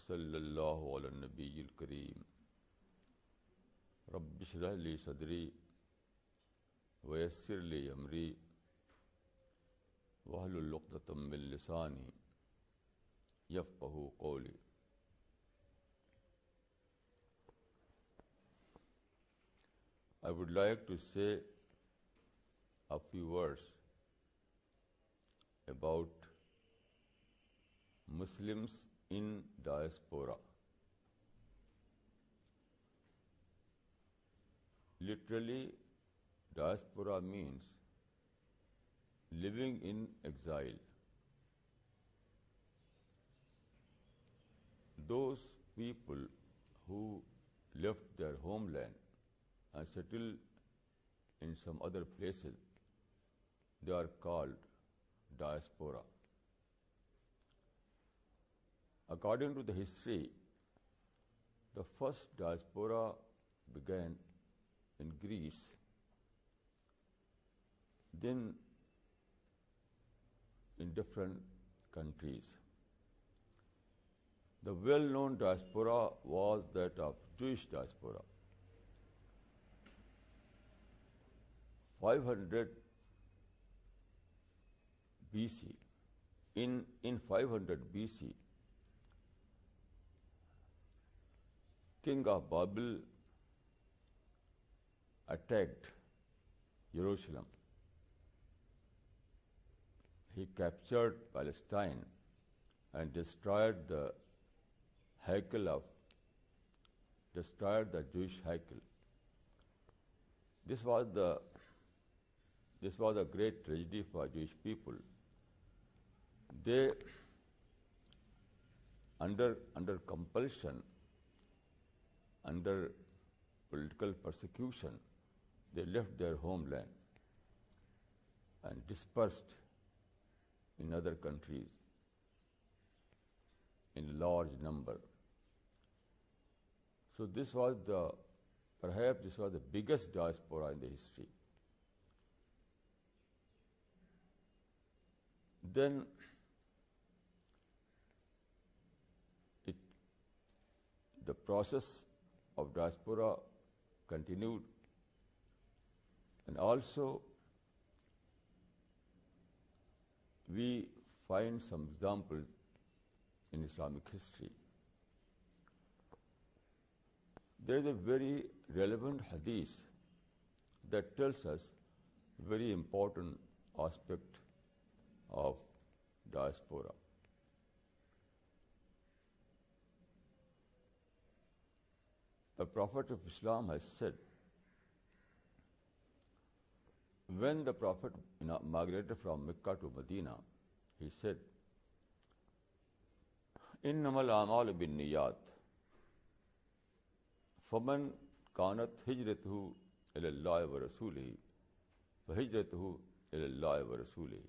وصلی اللہ علی النبی الکریم رب اشرح لی صدری ویسر لی امری واحلل عقدۃ من لسانی یفقہوا قولی. I would like to say a few words about Muslims in diaspora. Literally, diaspora means living in exile. Those people who left their homeland and settled in some other places, they are called diaspora. According to the history, the first diaspora began in Greece, then in different countries. The well-known diaspora was that of Jewish diaspora. 500 BC. In 500 BC, King of Babel attacked Jerusalem. He captured Palestine and destroyed the Jewish Heikel. This was a great tragedy for Jewish people. They, under compulsion, under political persecution, they left their homeland and dispersed in other countries in large number. So perhaps this was the biggest diaspora in the history. Then the process of diaspora continued, and also we find some examples in Islamic history. There is a very relevant hadith that tells us a very important aspect of diaspora. The Prophet of Islam has said, when the Prophet migrated from Mecca to Medina, he said, إِنَّمَا الْأَعْمَالُ بِالنِّيَّاتِ فَمَنْ كَانَتْ هِجْرَتُهُ إِلَى اللَّهِ وَرَسُولِهِ فَهِجْرَتُهُ إِلَى اللَّهِ وَرَسُولِهِ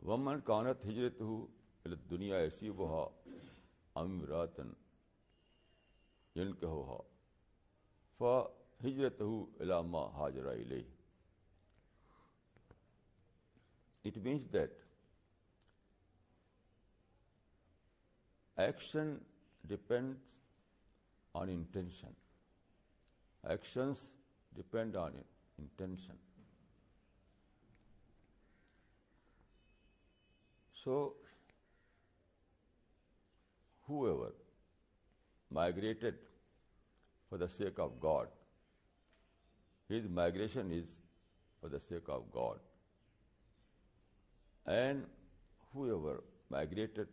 وَمَنْ كَانَتْ هِجْرَتُهُ إِلَى الدُّنْيَا يَصِيبُهَا أَوْ امْرَأَةً يَنْكِحُهَا فَهِجْرَتُهُ إِلَى مَا هَاجَرَ إِلَيْهِ. It means that action depends on intention. Actions depend on intention. So, whoever migrated for the sake of God, his migration is for the sake of God. And whoever migrated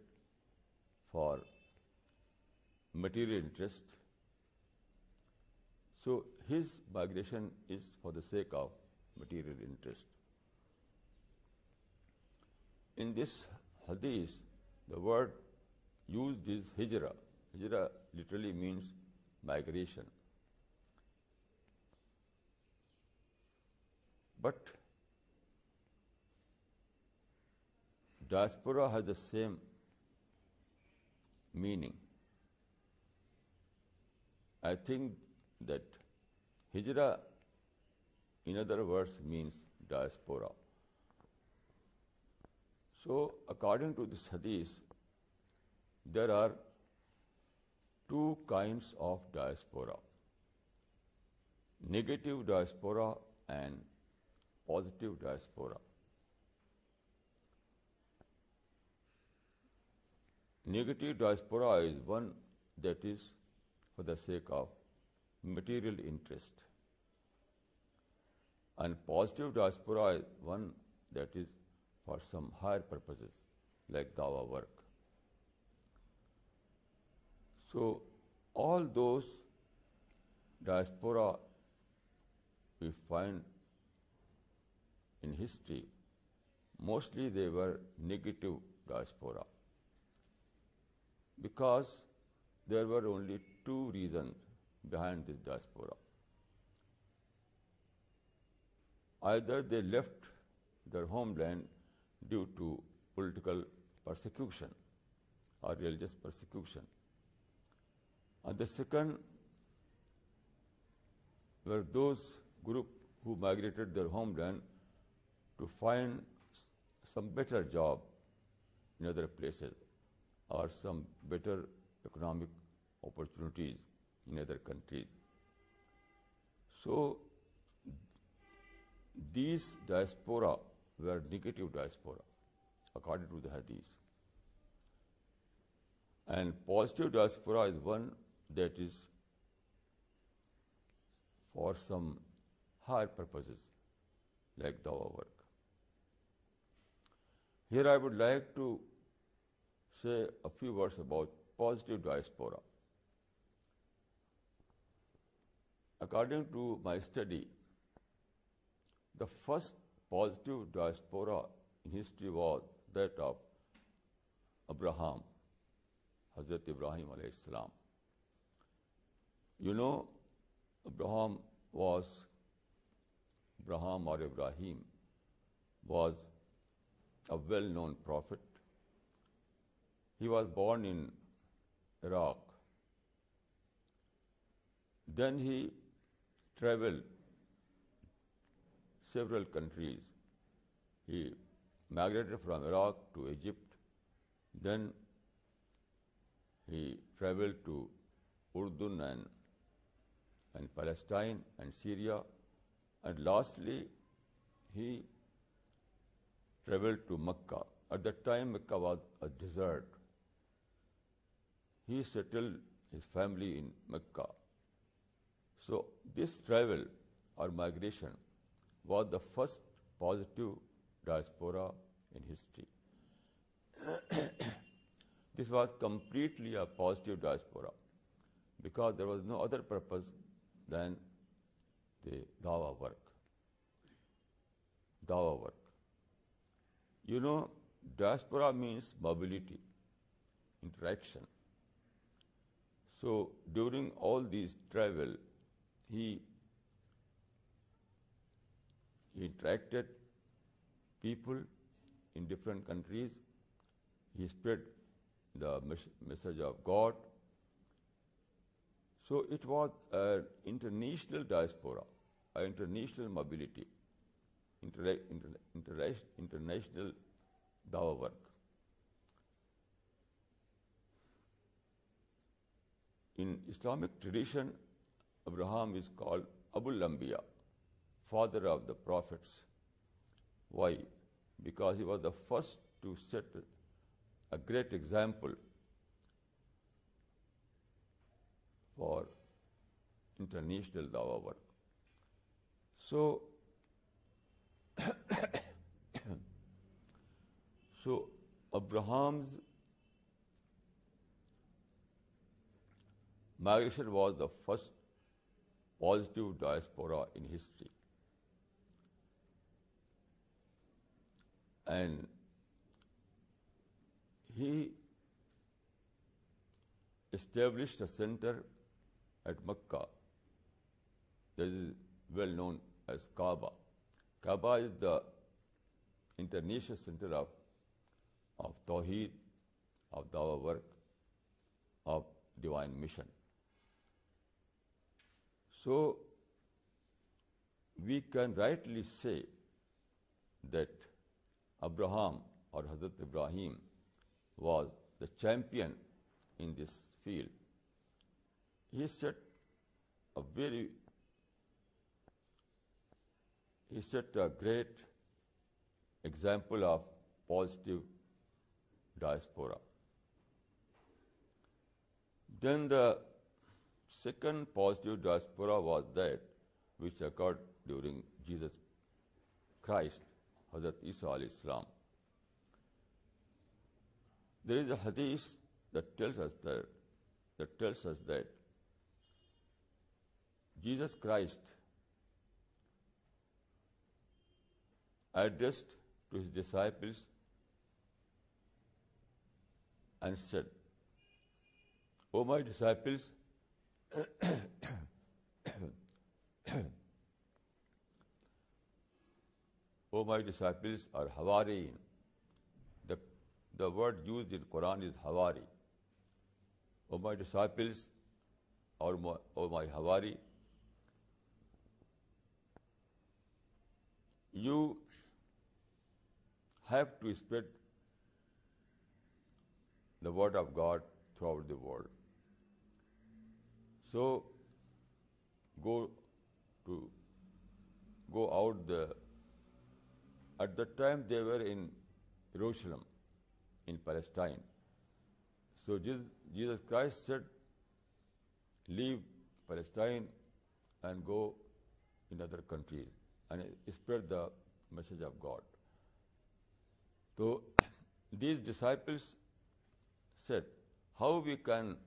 for material interest, so his migration is for the sake of material interest. In this hadith, the word used is hijra. Hijra literally means migration. But diaspora has the same meaning. I think that hijra, in other words, means diaspora. So, according to this hadith, there are two kinds of diaspora: negative diaspora and positive diaspora. Negative diaspora is one that is for the sake of material interest, and positive diaspora is one that is for some higher purposes, like dawa work. So all those diaspora we find in history, mostly they were negative diaspora, because there were only two reasons behind this diaspora. Either they left their homeland due to political persecution or religious persecution, and the second were those group who migrated their homeland to find some better job in other places or some better economic opportunities in other countries. So these diaspora were negative diaspora according to the Hadith. And positive diaspora is one that is for some higher purposes, like dawa work. Here I would like to say a few words about positive diaspora. According to my study, the first positive diaspora in history was that of Abraham, Hazrat Ibrahim alayhi salam. You know, Abraham or Ibrahim was a well-known prophet. He was born in Iraq. Then he traveled several countries. He migrated from Iraq to Egypt. Then he traveled to Urdun and Palestine and Syria. And lastly, he traveled to Mecca. At that time, Mecca was a desert. He settled his family in Mecca. So this travel or migration was the first positive diaspora in history. This was completely a positive diaspora because there was no other purpose than the dawa work. Dawa work. You know, diaspora means mobility, interaction. So during all these travel, he interacted people in different countries. He spread the message of God. So it was an international diaspora, an international mobility, international dawa work. In Islamic tradition, Abraham is called Abul Anbiya, father of the prophets. Why? Because he was the first to set a great example for international dawa work. So, Abraham's migration was the first positive diaspora in history. And he established a center at Mecca that is well known as Kaaba. Kaaba is the international center of Tawheed, of dawa work, of divine mission. So we can rightly say that Abraham or Hazrat Ibrahim was the champion in this field. He set a great example of positive diaspora. Then the second positive diaspora was that which occurred during Jesus Christ, Hazrat Isa alayhi salam. There is a hadith that tells us that Jesus Christ addressed to his disciples and said, "O my disciples, O my disciples are Hawariyin." The word used in Quran is Hawari. O my disciples, or O my Hawari, you have to spread the word of God throughout the world. So go out. At that time they were in Jerusalem, in Palestine. So Jesus Christ said, leave Palestine and go in other countries and spread the message of God. So these disciples said, how we can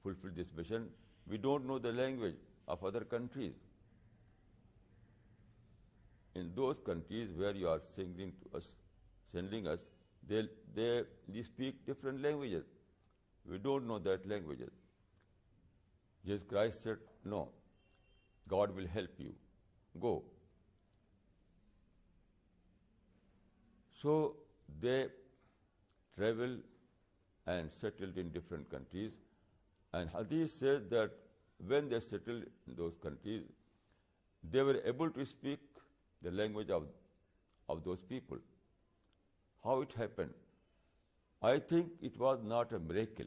fulfill this mission? We don't know the language of other countries. In those countries where you are sending us, they speak different languages. We don't know that languages. Jesus Christ said, no, God will help you. Go. So they traveled and settled in different countries. And Hadith says that when they settled in those countries, they were able to speak the language of those people. How it happened? I think it was not a miracle.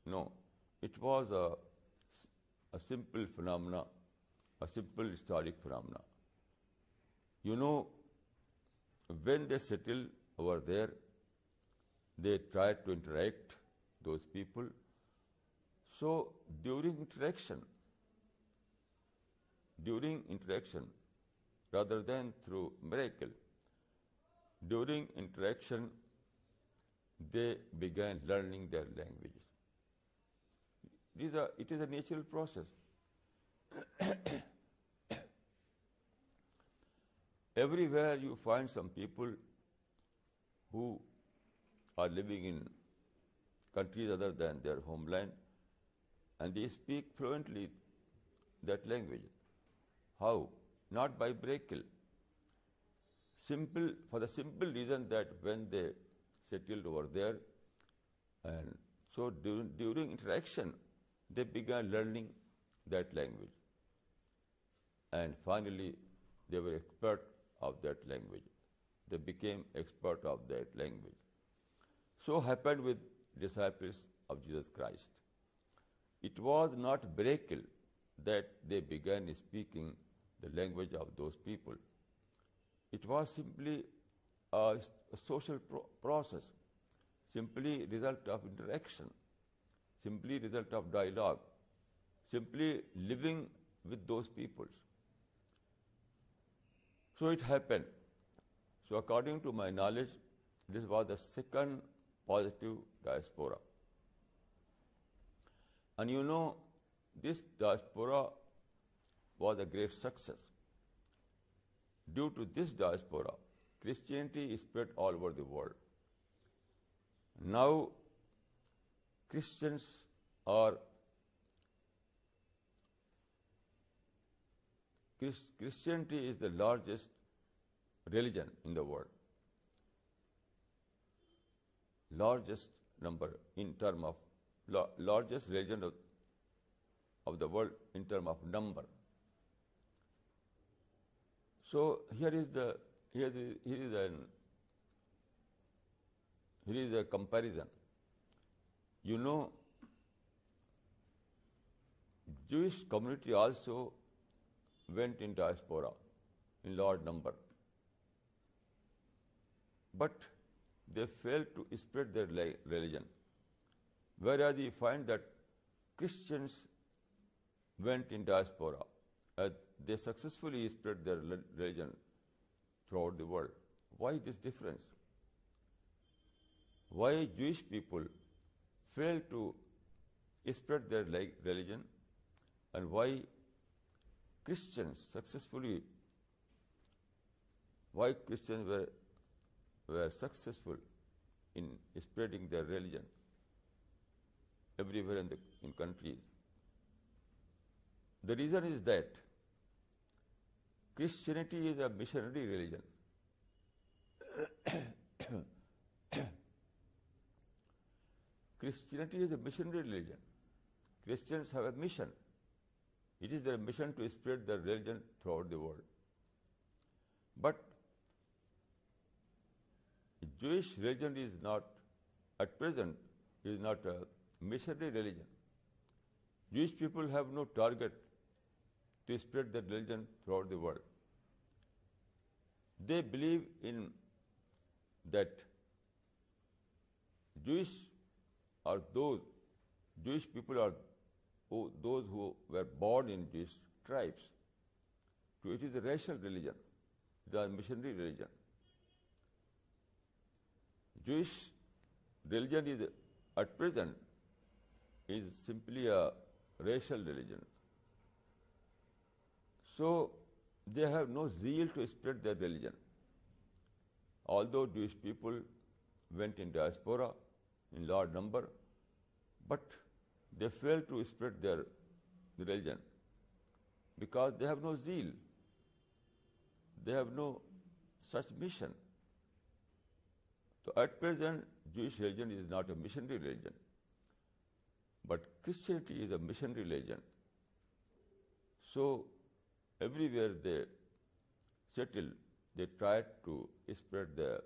No, it was a simple phenomena, a simple historic phenomena. You know, when they settled over there, they tried to interact those people. So during interaction, rather than through miracle, during interaction, they began learning their languages. It is a natural process. Everywhere you find some people who are living in countries other than their homeland, and they speak fluently that language. How? Not by miracle. For the simple reason that when they settled over there, and so during interaction, they began learning that language. And finally, they were expert of that language. They became expert of that language. So happened with disciples of Jesus Christ. It was not miracle that they began speaking the language of those people. It was simply a social process, simply result of interaction, simply result of dialogue, simply living with those peoples. So it happened. So according to my knowledge, this was the second positive diaspora. And you know, this diaspora was a great success. Due to this diaspora, Christianity is spread all over the world. Now, Christianity is the largest religion in the world. Largest number in terms of largest religion of the world in terms of number. So here is an here is a comparison. You know, Jewish community also went in diaspora in large number, but they failed to spread their religion. Whereas you find that Christians went in diaspora, they successfully spread their religion throughout the world. Why this difference? Why Jewish people fail to spread their religion, and why Christians were successful in spreading their religion everywhere in countries? The reason is that Christianity is a missionary religion. Christianity is a missionary religion. Christians have a mission. It is their mission to spread their religion throughout the world. But Jewish religion is not, at present, is not a missionary religion. Jewish people have no target to spread their religion throughout the world. They believe in that Jewish people are those who were born in Jewish tribes. So it is a racial religion, the missionary religion. Jewish religion is, at present, is simply a racial religion. So they have no zeal to spread their religion. Although Jewish people went in diaspora in large number, but they fail to spread their religion because they have no zeal. They have no such mission. So at present, Jewish religion is not a missionary religion, but Christianity is a missionary religion. So everywhere they settle, they try to spread the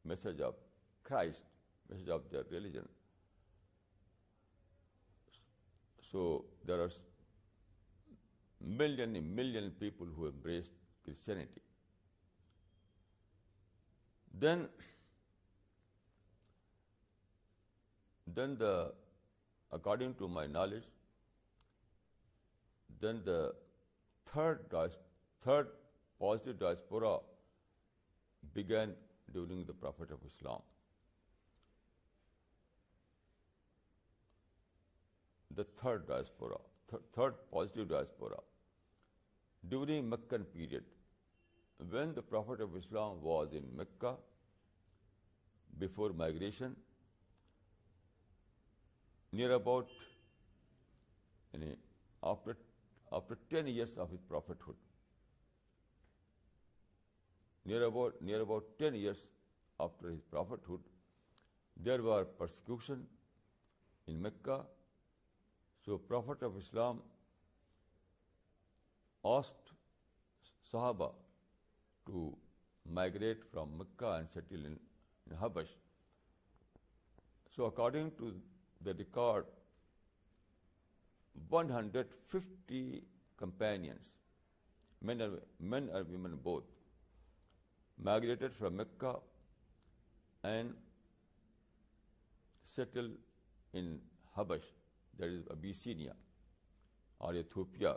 message of Christ, message of their religion. So there are million people who embraced Christianity. Then according to my knowledge, then the third positive diaspora began during the Prophet of Islam. The third positive diaspora, during Meccan period, when the Prophet of Islam was in Mecca before migration, near about after 10 years of his prophethood, near about 10 years after his prophethood, there were persecution in Mecca. So Prophet of Islam asked Sahaba to migrate from Mecca and settle in Habash. So according to the record, 150 companions, men and women both, migrated from Mecca and settled in Habash, that is Abyssinia or Ethiopia.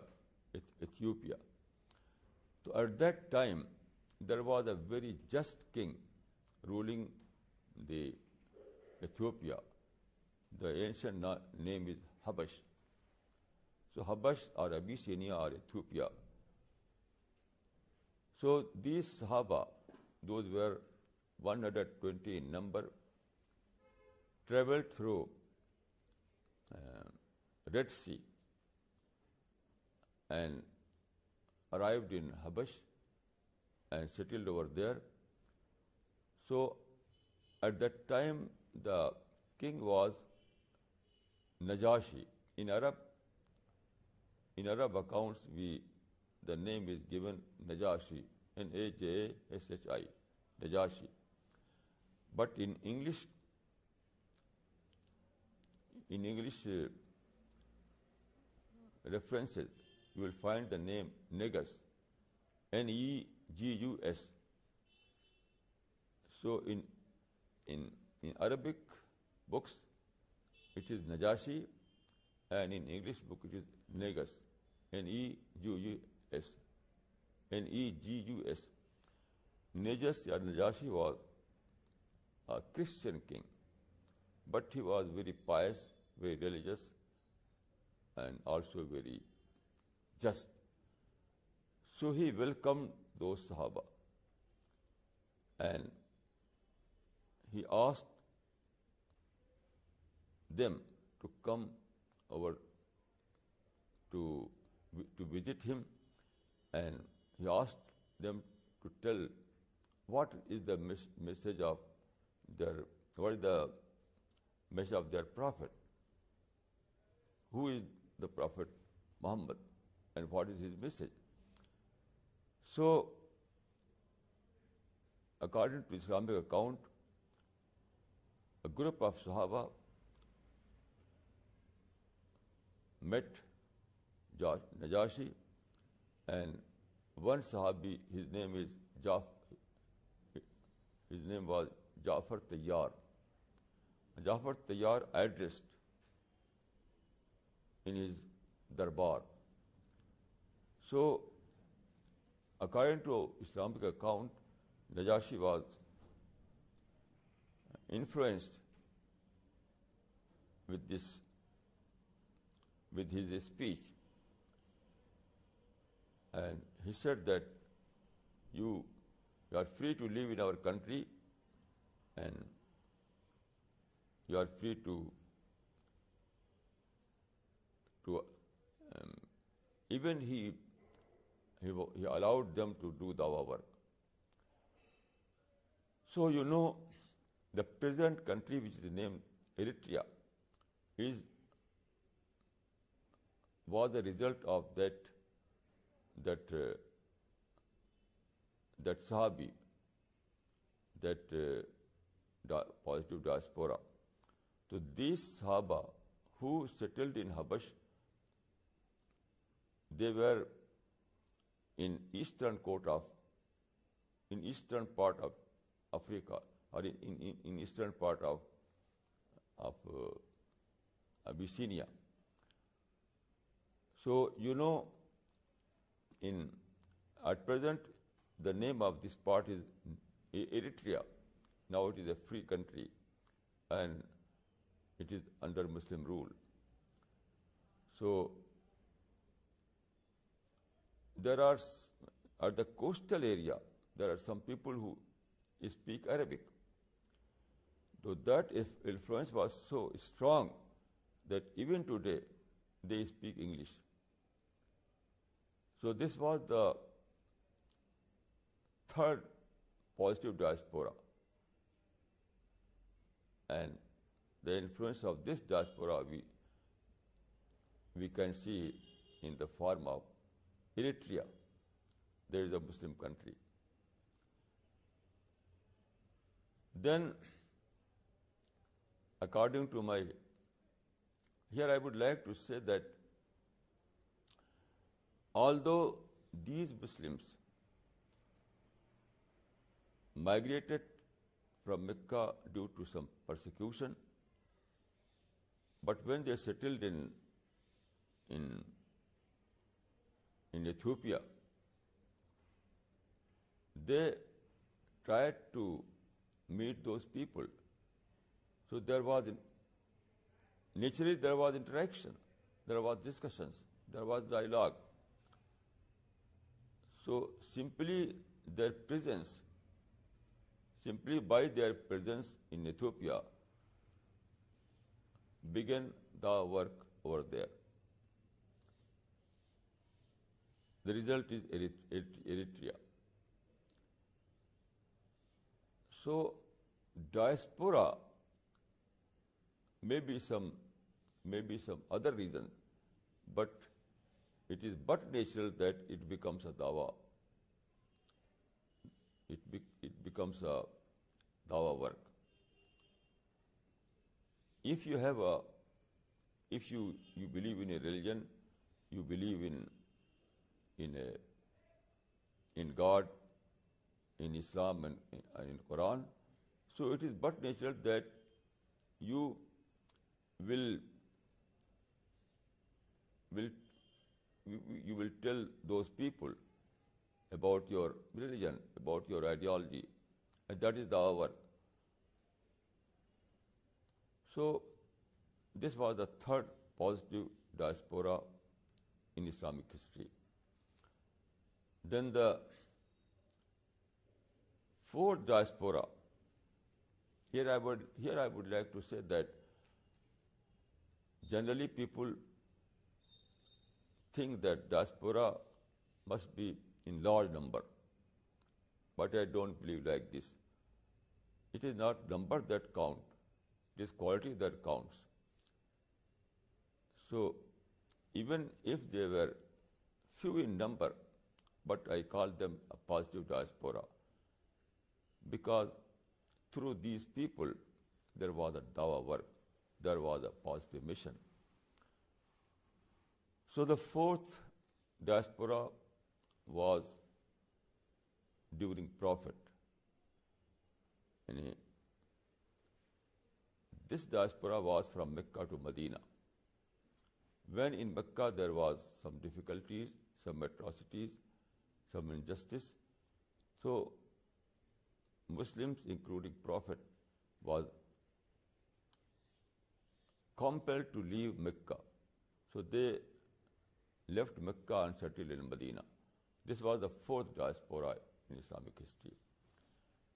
So at that time, there was a very just king ruling the Ethiopia. The ancient name is Habash. So Habash or Abyssinia or Ethiopia. So these Sahaba, those were 120 in number, traveled through Red Sea and arrived in Habash and settled over there. So at that time, the king was Najashi. In Arab accounts, the name is given Najashi, Najashi. Najashi. But in English in English references, you will find the name Negus, Negus. So in Arabic books, it is Najashi, and in English book it is Negus, Negus, Negus. Negus or Najashi was a Christian king, but he was very pious, very religious, and also very just. So he welcomed those Sahaba, and he asked them to come over to visit him, and he asked them to tell what is the message of their prophet. Who is the Prophet Muhammad, and what is his message? So, according to Islamic account, a group of Sahaba met Najashi, and one Sahabi, his name was Jafar Tayyar. Jafar Tayyar addressed in his darbar. So, according to Islamic account, Najashi was influenced with his speech, and he said that you are free to live in our country, and you are free to even he allowed them to do dawah work. So the present country, which is named Eritrea, was the result of that Sahabi, that positive diaspora. So these Sahaba who settled in Habash, they were in eastern part of Africa, or in eastern part of Abyssinia. So at present the name of this part is Eritrea. Now it is a free country, and it is under Muslim rule. So there are, at the coastal area, there are some people who speak Arabic. So that influence was so strong that even today they speak English. So this was the third positive diaspora. And the influence of this diaspora we can see in the form of Eritrea. There is a Muslim country. Then, according to here I would like to say that although these Muslims migrated from Mecca due to some persecution, but when they settled in Ethiopia, they tried to meet those people. So naturally there was interaction, there was discussions, there was dialogue. So simply by their presence in Ethiopia, began the work over there. The result is Eritrea. So diaspora may be some other reasons, but it is but natural that it becomes a dawah. It becomes a dawah work. If you have a if you believe in a religion, you believe in God, in Islam and in Quran, so it is but natural that you will you will tell those people about your religion, about your ideology, and that is our work. So this was the third positive diaspora in Islamic history. Then the fourth diaspora, here I would like to say that generally people think that diaspora must be in large number, but I don't believe like this. It is not number that count, it is quality that counts. So even if they were few in number, but I call them a positive diaspora, because through these people there was a dawah work, there was a positive mission. So the fourth diaspora was during Prophet. And this diaspora was from Mecca to Medina. When in Mecca there was some difficulties, some atrocities, some injustice, so Muslims, including Prophet, was compelled to leave Mecca. So they left Mecca and settled in Medina. This was the fourth diaspora in Islamic history.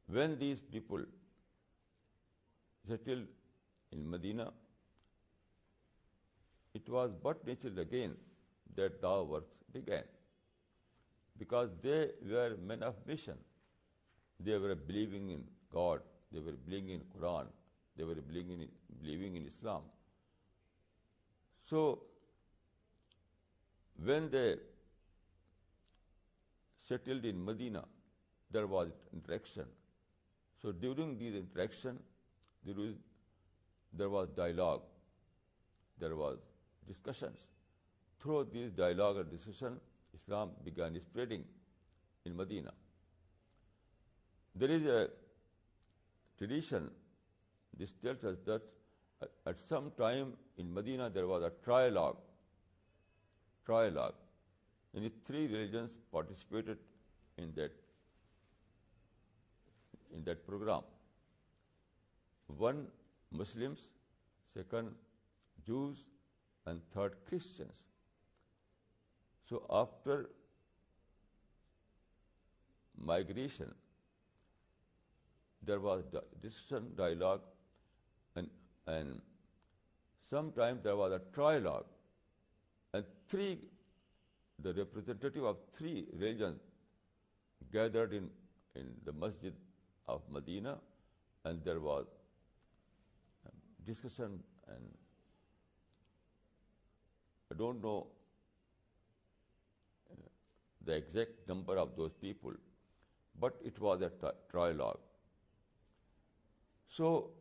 When these people settled in Medina, it was but natural again that dawah work began, because they were men of mission. They were believing in God, they were believing in Quran, they were believing in Islam. So when they settled in Medina, there was interaction. So during these interaction, there was dialogue, there was discussions. Through these dialogue and discussion, Islam began spreading in Medina. There is a tradition, this tells us that at some time in Medina there was a trialogue, and three religions participated in that program. One, Muslims; second, Jews; and third, Christians. So after migration, there was discussion, dialogue, and sometimes there was a trialogue, and the representative of three religions gathered in the masjid of Medina, and there was discussion, and I don't know the exact number of those people, but it was a trialogue. So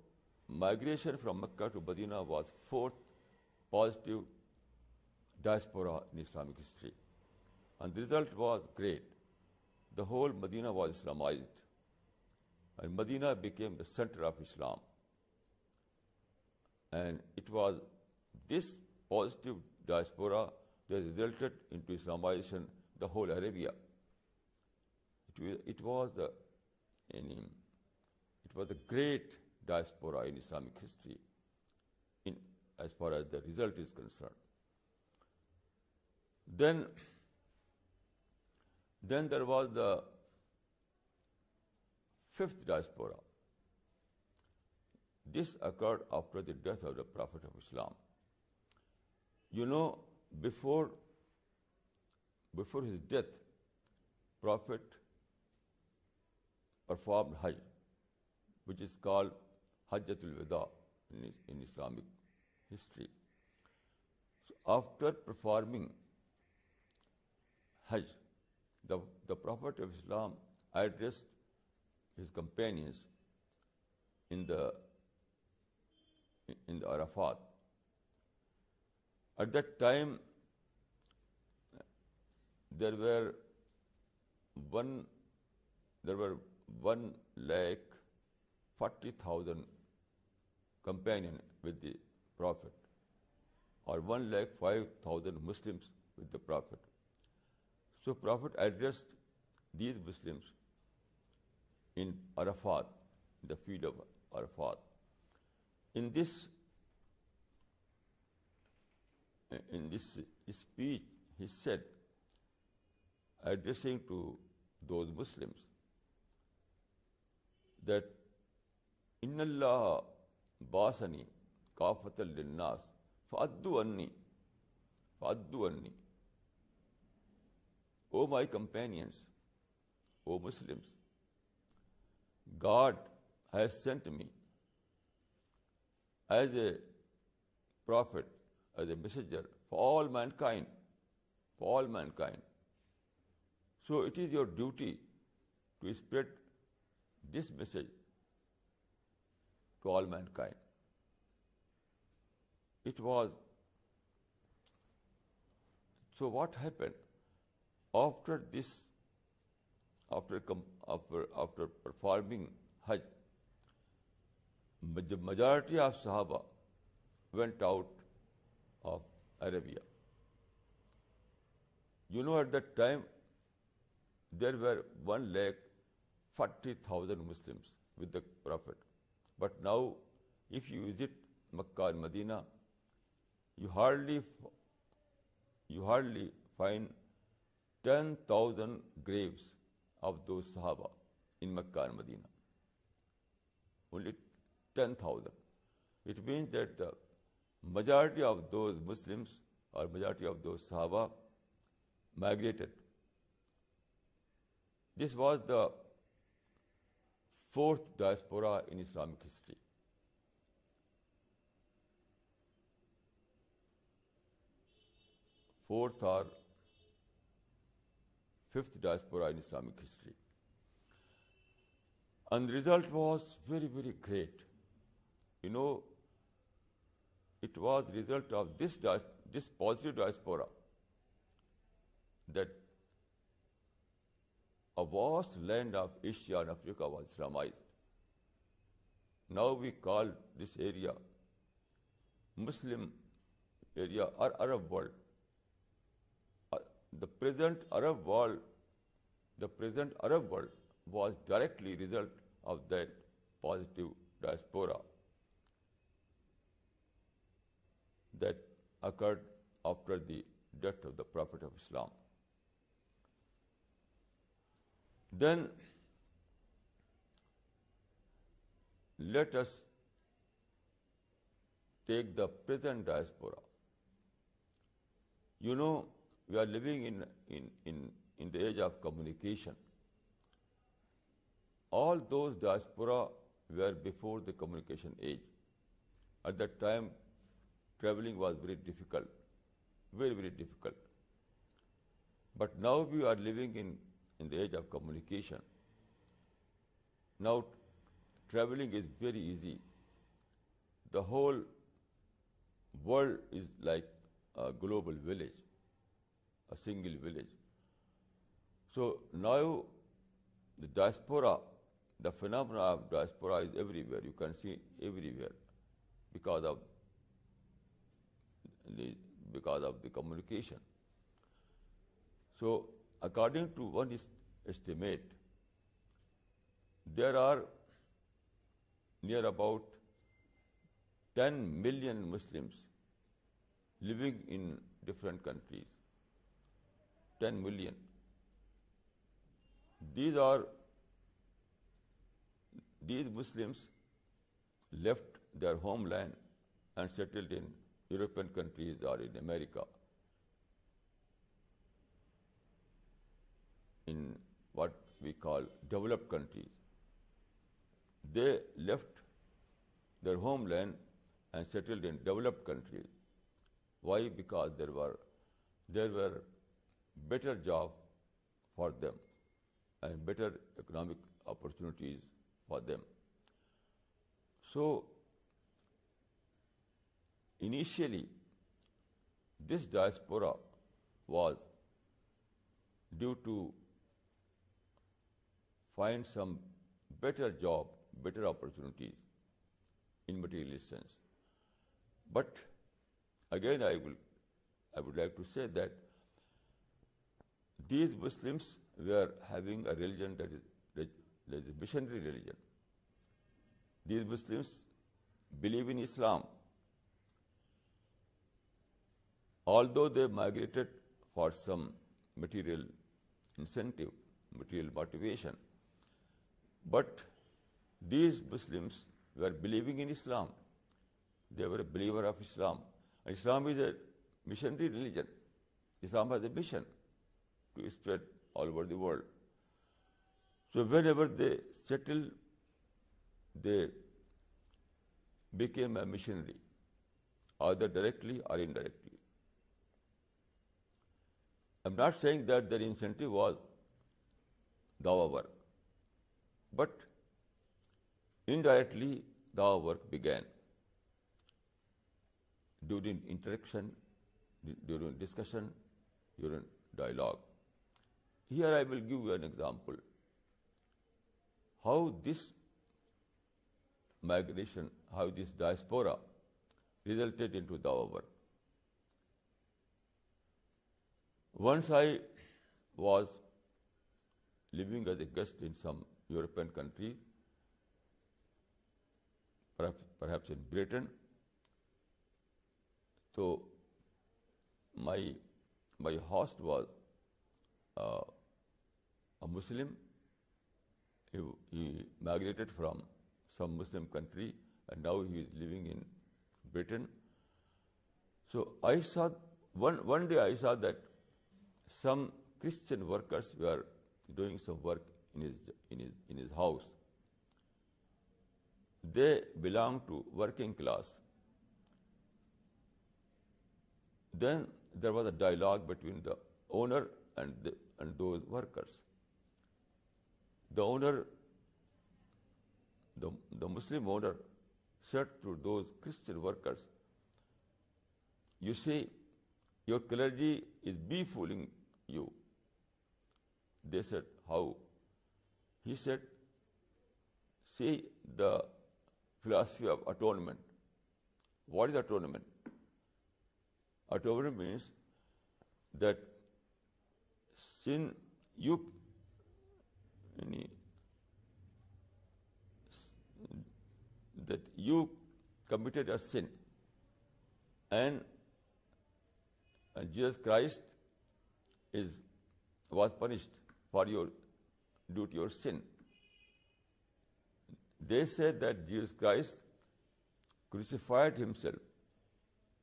migration from Mecca to Medina was fourth positive diaspora in Islamic history. And the result was great. The whole Medina was Islamized, and Medina became the center of Islam. And it was this positive diaspora that resulted into Islamization the whole Arabia. It was a great diaspora in Islamic history, as far as the result is concerned. Then there was the fifth diaspora. This occurred after the death of the Prophet of Islam. You know, before his death, Prophet performed Hajj, which is called Hajjatul Wada in Islamic history. So after performing Hajj, the Prophet of Islam addressed his companions in the Arafat, At that time, there were one 1,40,000 companions with the Prophet, or 1,05,000 Muslims with the Prophet. So Prophet addressed these Muslims in Arafat, the field of Arafat. In this speech, he said, addressing to those Muslims, that Inna Allah basani kafatan linnas fa'addu anni. O my companions, O Muslims, God has sent me as a prophet, as a messenger for all mankind. So it is your duty to spread this message to all mankind. So what happened after this? After performing Hajj, the majority of Sahaba went out of Arabia. You know, at that time, there were 1,40,000 Muslims with the Prophet. But now, if you visit Makkah and Medina, you hardly find 10,000 graves of those Sahaba in Makkah and Medina. Only 10,000. It means that the majority of those Muslims or majority of those Sahaba migrated. This was the fourth diaspora in Islamic history. Fourth or fifth diaspora in Islamic history. And the result was very, very great. You know, it was the result of this positive diaspora that a vast land of Asia and Africa was Islamized. Now we call this area Muslim area or Arab world. The present Arab world was directly result of that positive diaspora that occurred after the death of the Prophet of Islam. Then let us take the present diaspora. You know, we are living in the age of communication. All those diaspora were before the communication age. At that time, traveling was very difficult, very, very difficult. But now we are living in the age of communication. Now traveling is very easy. The whole world is like a global village, a single village. So now the diaspora, the phenomena of diaspora is everywhere. You can see everywhere because of the communication. So according to one estimate, there are near about 10 million Muslims living in different countries. 10 million. These Muslims left their homeland and settled in European countries or in America, in what we call developed countries. They left their homeland and settled in developed countries. Why? Because there were better jobs for them and better economic opportunities for them. So initially, this diaspora was due to find some better job, better opportunities in materialist sense. But again, I would like to say that these Muslims were having a religion that is a missionary religion. These Muslims believe in Islam. Although they migrated for some material incentive, material motivation, but these Muslims were believing in Islam. They were a believer of Islam. And Islam is a missionary religion. Islam has a mission to spread all over the world. So whenever they settled, they became a missionary, either directly or indirectly. I'm not saying that their incentive was dawah work, but indirectly dawah work began during interaction, during discussion, during dialogue. Here I will give you an example how this migration, how this diaspora resulted into dawah work. Once I was living as a guest in some European country, perhaps in Britain. So my host was a Muslim. He migrated from some Muslim country and now he is living in Britain. So I saw one day I saw that some Christian workers were doing some work in his house. They belong to working class. Then there was a dialogue between the owner and those workers. The owner, the Muslim owner, said to those Christian workers, "You see, your clergy is befooling you." They said, "How?" He said, "See the philosophy of atonement." What is atonement? Atonement means that you committed a sin, and Jesus Christ was punished for your due to your sin. They said that Jesus Christ crucified himself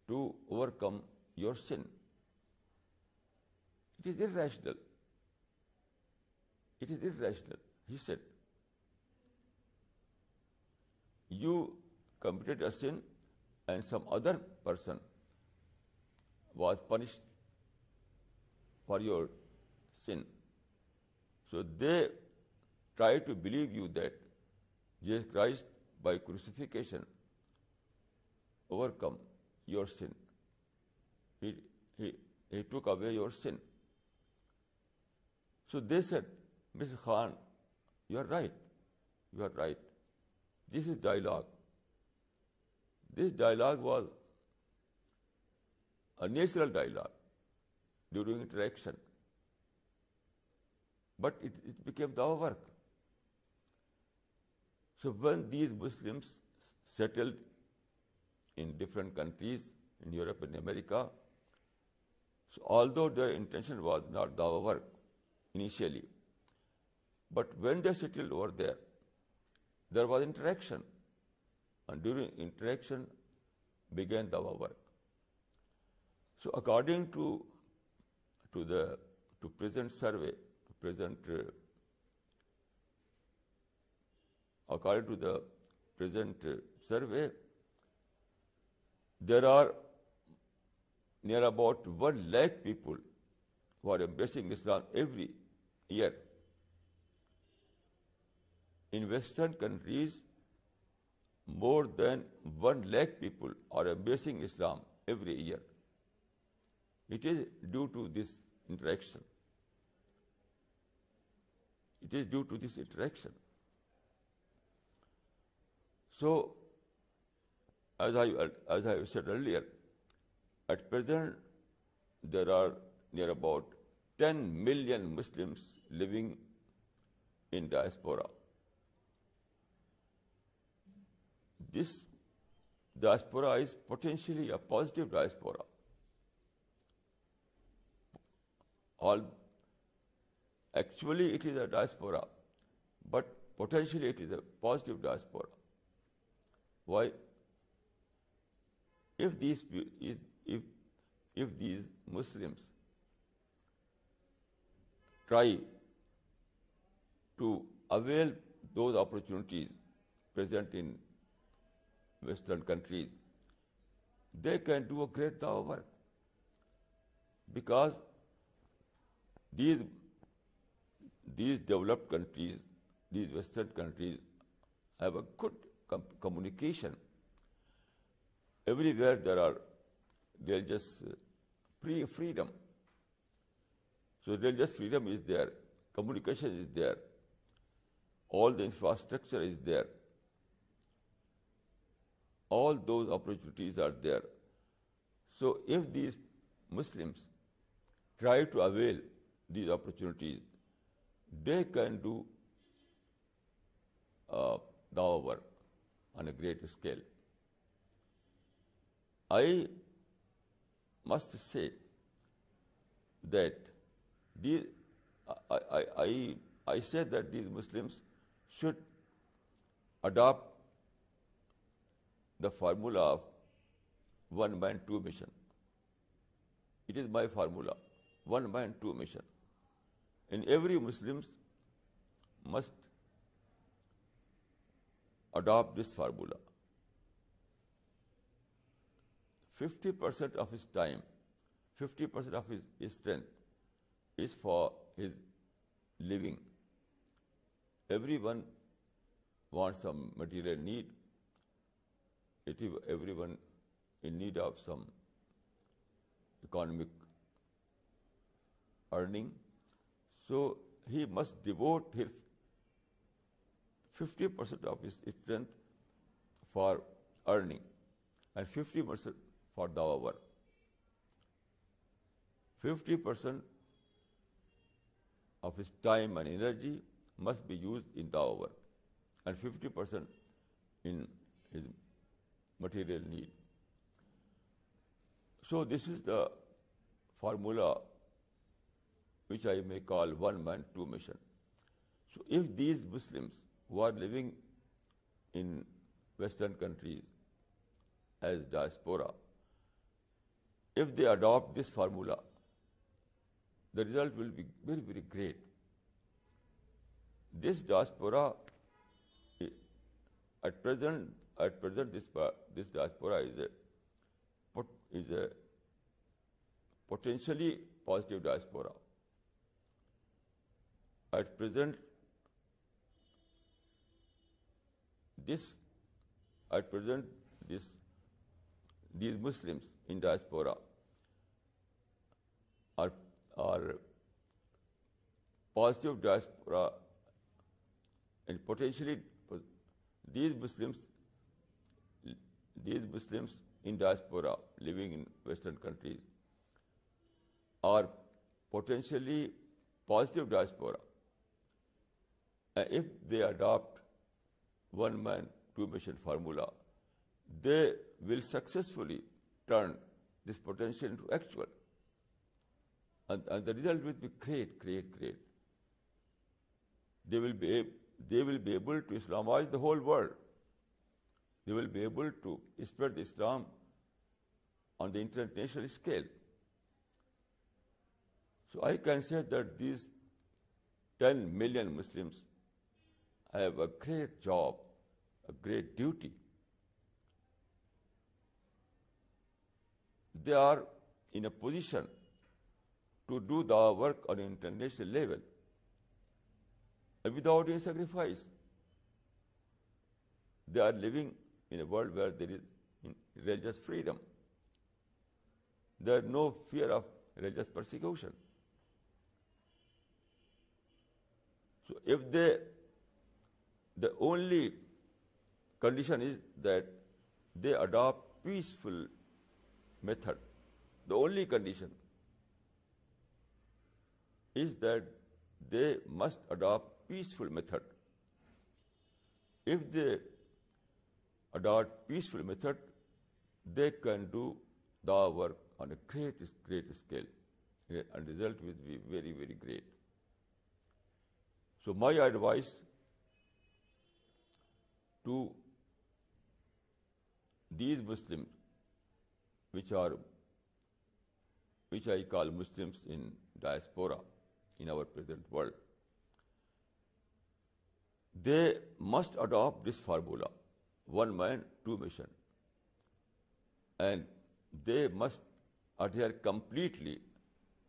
to overcome your sin. It is irrational. It is irrational. He said, you committed a sin and some other person was punished for your sin. So they try to believe you that Jesus Christ by crucifixion overcome your sin. He took away your sin. So they said, "Mr. Khan, you are right. You are right. This is dialogue." This dialogue was a natural dialogue during interaction. But it became our work. So when these Muslims settled in different countries, in Europe and America, so although their intention was not dawah work initially, but when they settled over there, there was interaction. And during interaction began dawah work. So according to present survey, according to the present survey, there are near about 1 lakh people who are embracing Islam every year. In Western countries, more than 1 lakh people are embracing Islam every year. It is due to this interaction. It is due to this interaction. So, as I said earlier, at present there are near about 10 million Muslims living in diaspora. This diaspora is potentially a positive diaspora. Actually, it is a diaspora, but potentially it is a positive diaspora. Why? If these Muslims try to avail those opportunities present in Western countries, they can do a great dawah work, because these developed countries, these Western countries have a good communication. Everywhere there are religious freedom. So religious freedom is there, communication is there, all the infrastructure is there. All those opportunities are there. So if these Muslims try to avail these opportunities, they can do dawah work on a great scale. I must say that I said that these Muslims should adopt the formula of one man, two mission. It is my formula, one man, two mission. And every Muslim must adopt this formula. 50% of his time, 50% of his strength is for his living. Everyone wants some material need. Everyone in need of some economic earning. So he must devote his 50% of his strength for earning and 50% for dawah work. 50% of his time and energy must be used in dawah work and 50% in his material need. So this is the formula which I may call one man, two mission. So if these Muslims who are living in Western countries as diaspora, if they adopt this formula, the result will be very, very great. This diaspora, at present this diaspora is a potentially positive diaspora. At present, these Muslims in diaspora are positive diaspora, and potentially these Muslims in diaspora living in Western countries are potentially positive diaspora. And if they adopt one man, two mission formula, they will successfully turn this potential into actual. And the result will be great. They will be able to Islamize the whole world. They will be able to spread Islam on the international scale. So I can say that these 10 million Muslims have a great job, a great duty. They are in a position to do the work on an international level without any sacrifice. They are living in a world where there is religious freedom. There is no fear of religious persecution. So if the only condition is that they adopt peaceful method. The only condition is that they must adopt peaceful method. If they adopt peaceful method, they can do dawah work on a great scale, and the result will be very, very great. So my advice to these Muslims, which I call Muslims in diaspora in our present world, they must adopt this formula: one man, two mission, and they must adhere completely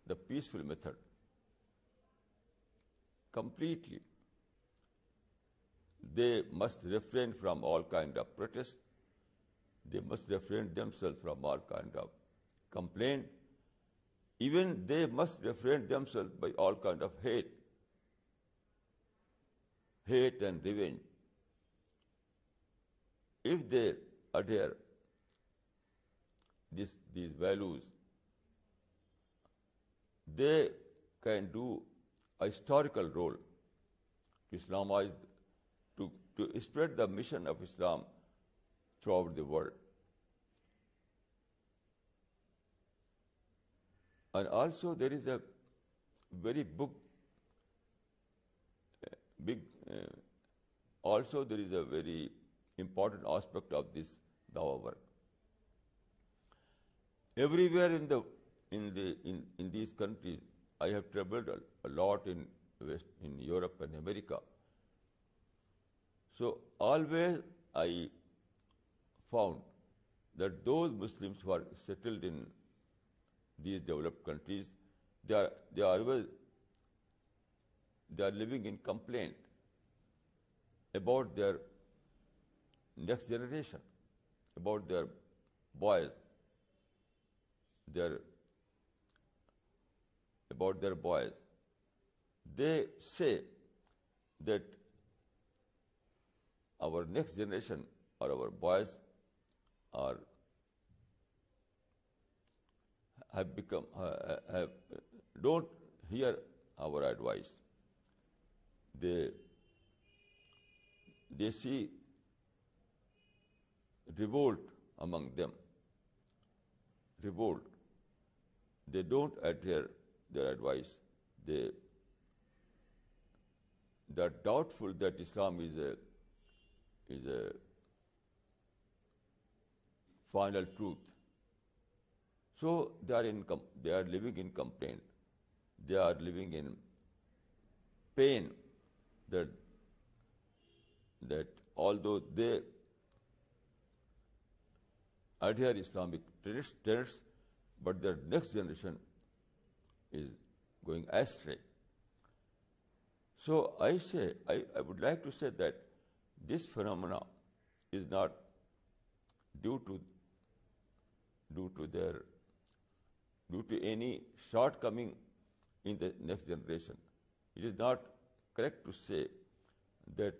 the peaceful method. Completely. They must refrain from all kind of protest. They must refrain themselves from all kind of complaint. Even they must refrain themselves by all kind of hate and revenge. If they adhere these values, they can do a historical role to Islamize, to spread the mission of Islam throughout the world. And also there is a very also there is a very important aspect of this dawah work. Everywhere in these countries, I have traveled a lot in Europe and America. So always I found that those Muslims who are settled in these developed countries, they are living in complaint about their next generation, about their boys, about their boys. They say that our next generation or our boys don't hear our advice. They see revolt among them. Revolt. They don't adhere their advice. They are doubtful that Islam is a final truth. So they are living in complaint. They are living in pain that although they adhere Islamic tenets, but their next generation is going astray. So I would like to say that this phenomena is not due to any shortcoming in the next generation. It is not correct to say that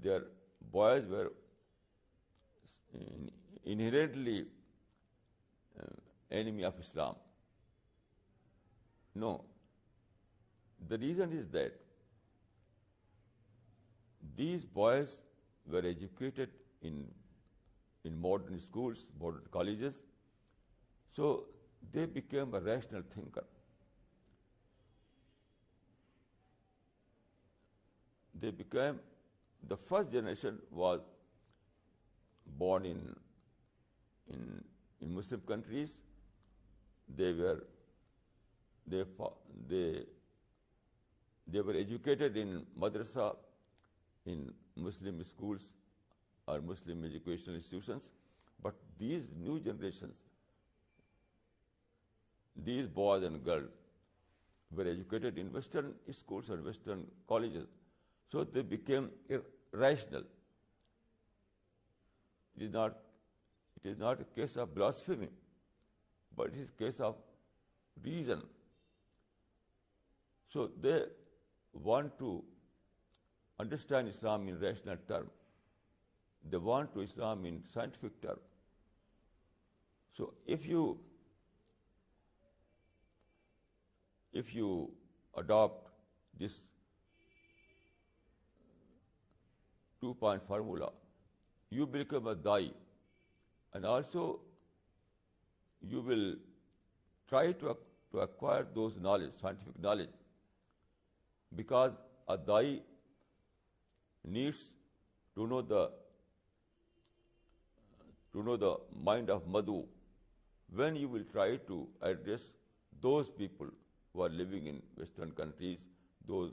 their boys were inherently enemy of Islam. No. The reason is that these boys were educated in modern schools, modern colleges, so they became a rational thinker. They became, the first generation was born in Muslim countries. They were educated in madrasa, in Muslim schools or Muslim educational institutions. But these new generations, these boys and girls, were educated in Western schools and Western colleges. So they became irrational. It is not a case of blasphemy, but it is a case of reason. So they want to understand Islam in rational term. They want to Islam in scientific term. So if you adopt this 2-point formula, you become a dai, and also you will try to acquire those knowledge, scientific knowledge, because a dai needs to know the mind of Madhu when you will try to address those people who are living in Western countries, those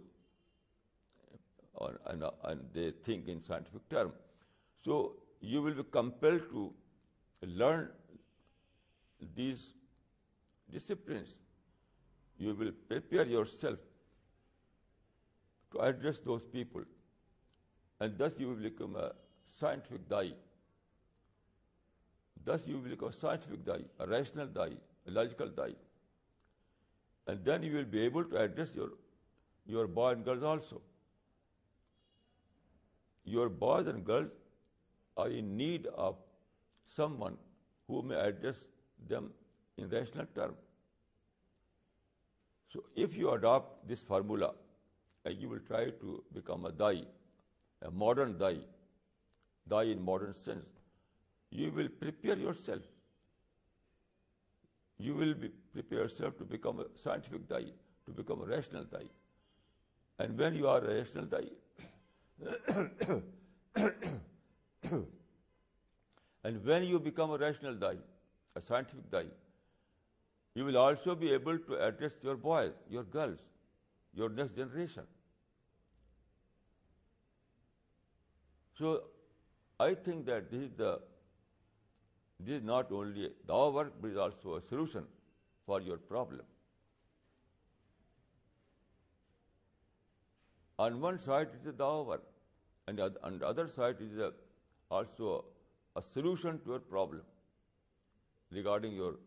and they think in scientific terms. So you will be compelled to learn these disciplines. You will prepare yourself to address those people, and thus you will become a scientific dai. Thus you will become a scientific dai, a rational dai, a logical dai. And then you will be able to address your boys and girls also. Your boys and girls are in need of someone who may address them in rational terms. So if you adopt this formula, you will try to become a dai, a modern dai in modern sense. You will prepare yourself. You will prepare yourself to become a scientific dai, to become a rational dai. And when you are a rational dai, and when you become a rational dai, a scientific dai, you will also be able to address your boys, your girls, your next generation. So I think that this is not only our work, but is also a solution for your problem. On one side it is our work, and on the other side it is also a solution to your problem regarding your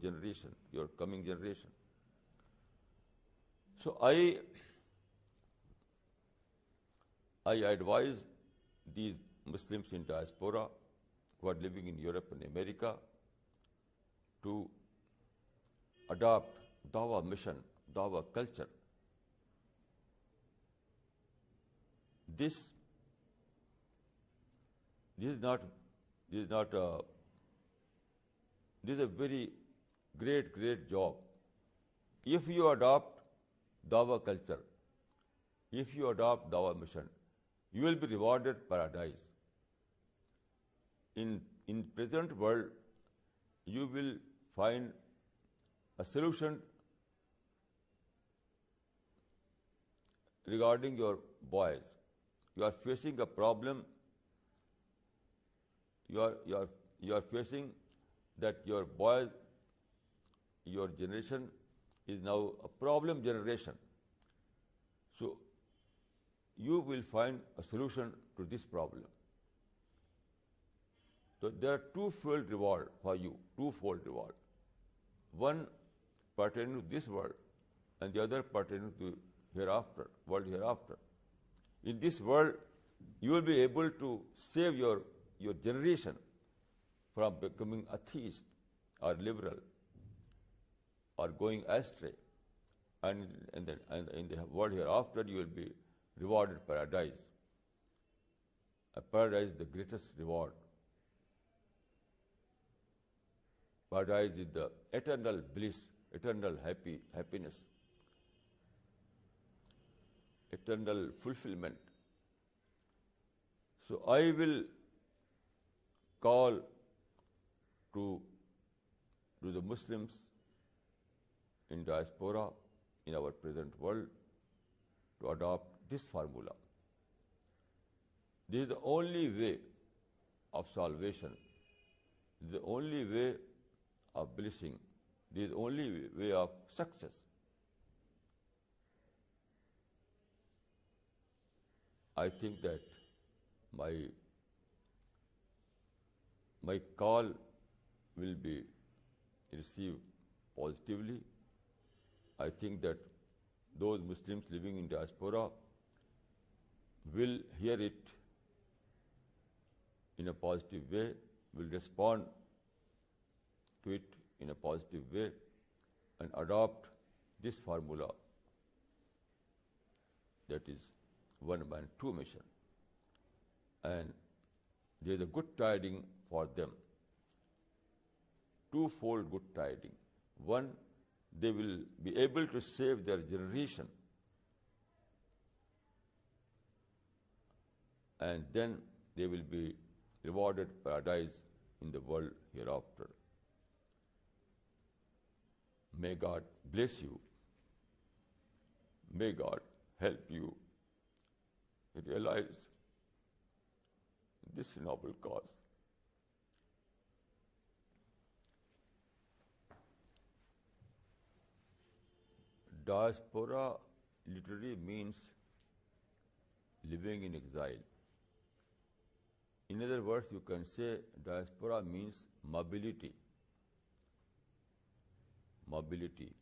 generation, your coming generation. So I advise these Muslims in diaspora who are living in Europe and America to adopt Dawah mission, Dawah culture. This is a very great job. If you adopt Dawah culture, if you adopt Dawah mission, you will be rewarded paradise. In present world, you will find a solution regarding your boys. You are facing a problem. You are facing that your boys, your generation is now a problem generation. So you will find a solution to this problem. So there are twofold reward for you, twofold reward. One pertaining to this world, and the other pertaining to hereafter, world hereafter. In this world, you will be able to save your generation from becoming atheist or liberal or going astray. And in the world hereafter, you will be rewarded paradise. A paradise is the greatest reward. Paradise is the eternal bliss, eternal happiness, eternal fulfillment. So I will call to the Muslims in diaspora, in our present world, to adopt this formula. This is the only way of salvation. This is the only way of blessing. This is the only way of success. I think that my call will be receive positively. I think that those Muslims living in diaspora will hear it in a positive way, will respond to it in a positive way, and adopt this formula, that is one man, two mission. And there is a good tiding for them, twofold good tiding. One, they will be able to save their generation, and then they will be rewarded paradise in the world hereafter. May God bless you. May God help you realize this noble cause. Diaspora literally means living in exile. In other words, you can say diaspora means mobility. Mobility.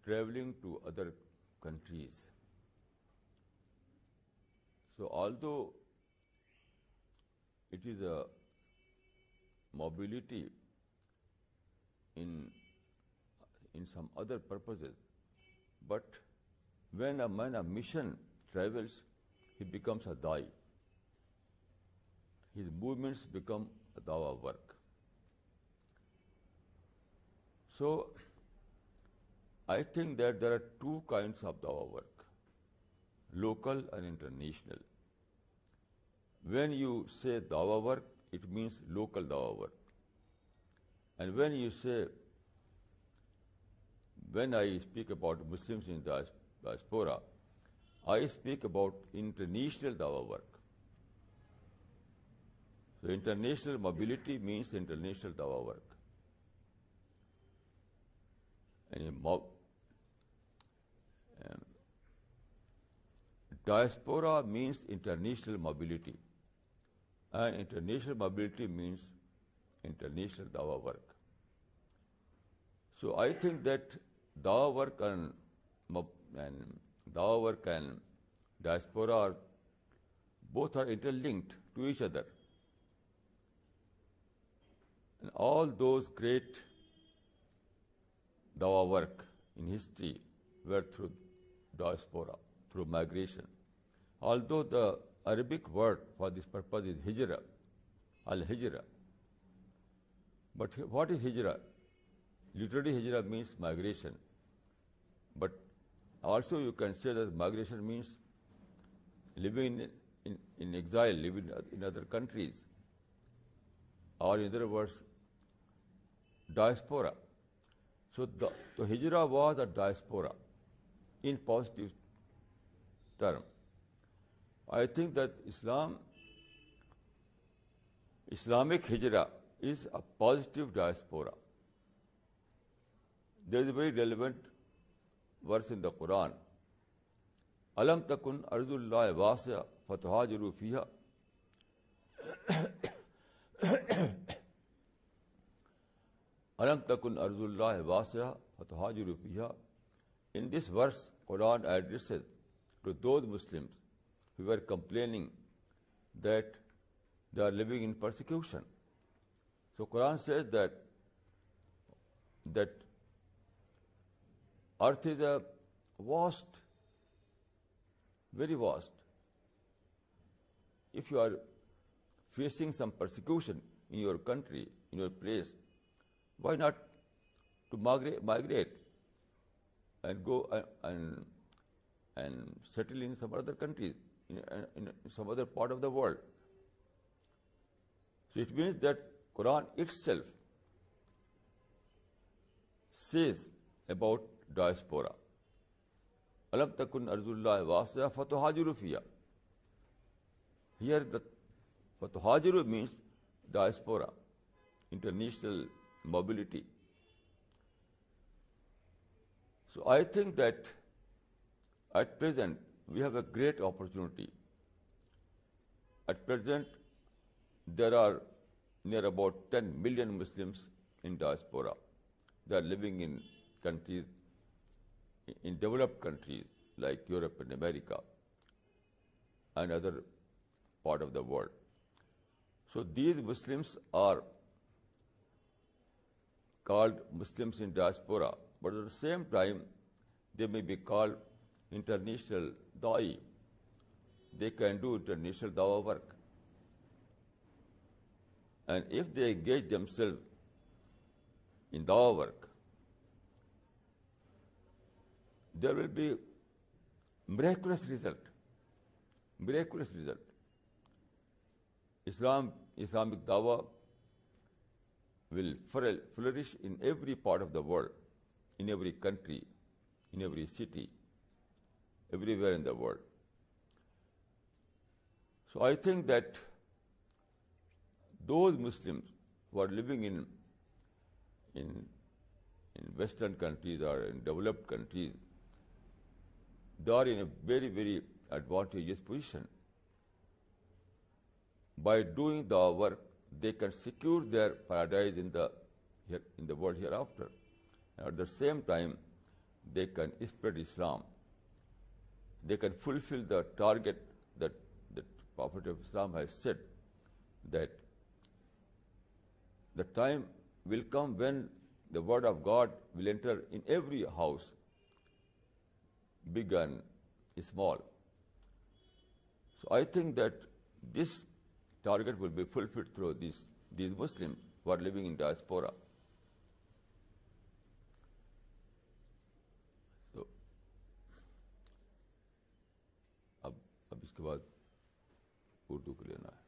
Traveling to other countries. So although it is a mobility in some other purposes, but when a man of mission travels, he becomes a da'i. His movements become a dawa work. So I think that there are two kinds of dawa work, local and international. When you say dawa work, it means local dawa work. And when I speak about Muslims in diaspora, I speak about international dawa work. So international mobility means international dawa work. And diaspora means international mobility, and international mobility means international dawa work. So I think that dawa work and diaspora both are interlinked to each other. And all those great dawa work in history were through diaspora, through migration. Although the Arabic word for this purpose is hijra, al-hijra. But what is hijra? Literally hijra means migration. But also you can say that migration means living in exile, living in other countries. Or in other words, diaspora. So the hijra was a diaspora in positive term. I think that Islamic hijra is a positive diaspora. There is a very relevant verse in the Quran. Alam takun ardullahi wasi'a fatuhajiru fiha. Alam takun ardullahi wasi'a fatuhajiru fiha. In this verse, Quran addresses to those Muslims who were complaining that they are living in persecution. So Quran says that earth is a vast, very vast. If you are facing some persecution in your country, in your place, why not to migrate and go and settle in some other countries, in some other part of the world? So it means that Quran itself says about diaspora. Alam takun ardullahi wasi'a fatuhajiru fiha. Here the fatuhajiru means diaspora, international mobility. So I think that at present we have a great opportunity. At present there are near about 10 million Muslims in diaspora. They are living in countries, in developed countries like Europe and America and other part of the world. So these Muslims are called Muslims in diaspora, but at the same time they may be called international da'i. They can do international dawah work. And if they engage themselves in dawah work, there will be miraculous result. Miraculous result. Islamic dawah will flourish in every part of the world, in every country, in every city, everywhere in the world. So I think that those Muslims who are living in Western countries or in developed countries, they are in a very, very advantageous position. By doing the work, they can secure their paradise in the world hereafter. And at the same time, they can spread Islam. They can fulfill the target that the Prophet of Islam has said, that the time will come when the word of God will enter in every house, big and small. So I think that this target will be fulfilled through these Muslims who are living in diaspora. So, अब इसके बाद उर्दू को लेना है.